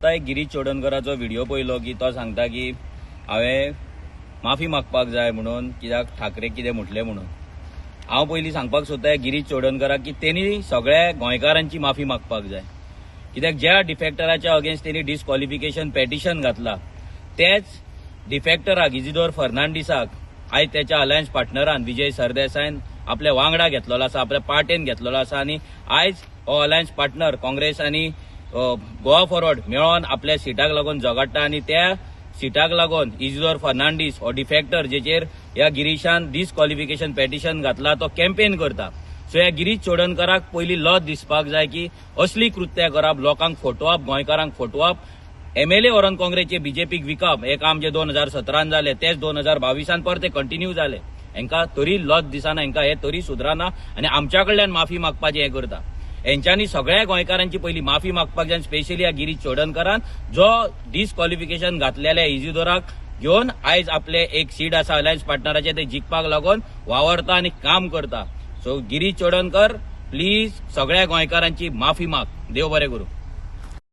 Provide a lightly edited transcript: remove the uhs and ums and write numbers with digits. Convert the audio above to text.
आत्ता एक गिरीश चोडणकराचो व्हिडिओ पळयलो की तो सांगता की हांवें माफी मागपाक जाय म्हणून कित्याक ठाकरे कितें म्हटलें म्हणून। हांव पयलीं सांगपाक सोदता गिरीश चोडणकराक की तेणी सगळ्या गोंयकारांची माफी मागपाक जाय, कित्याक ज्या डिफेक्टराच्या अगेन्स्ट तेणी डिस्क्वॉलिफिकेशन पेटिशन घातला तेच डिफेक्टराक इजिदोर फर्नांडिसाक आयज त्याच्या अलायन्स पार्टनरान विजय सरदेसायन आपल्या वांगडा घेतलेलो आसा, आपल्या पार्टेन घेतलेलो आसा आणि आयज हो अलायन्स पार्टनर काँग्रेस आणि गोवा फॉरवर्ड मेळोन आपल्या सिटाक लागून झगडटा आणि त्या सिटाक लागून इजिदोर फर्नांडीस हो डिफेक्टर जेचेर ह्या गिरीशान डिस्क्वॉलिफिकेशन पेटिशन घातला तो कॅम्पेन करता। सो ह्या गिरीश चोडणकराक पयली लज दिसपाक जाय की असली कृत्या करप, लोकांक फटोवप, गोंयकारांक फटोवप, एमएलए व्हरून काँग्रेसचे बीजेपीक विकप हे काम जे 2017 जाले तेच 2022 परत ते कंटिन्यू जाले। हांकां तरी लज दिसना, हांकां हे तरी सुधरना आणि आमच्या कडल्यान माफी मागपाचें हे करता। हेंच्यांनी सगळ्या गोंयकारांची पयली माफी मागपाक जाय, स्पेशली ह्या गिरीश चोडणकरान जो डिस्क्वॉलिफिकेशन घातलेल्या इजिदोराक घेवन आयज आपले एक सीट आसा अलायन्स पार्टनराचे ते जिखपाक लागून वावरता आणि काम करता। सो गिरीश चोडणकर प्लीज सगळ्या गोंयकारांची माफी माग। देव बरें करूं।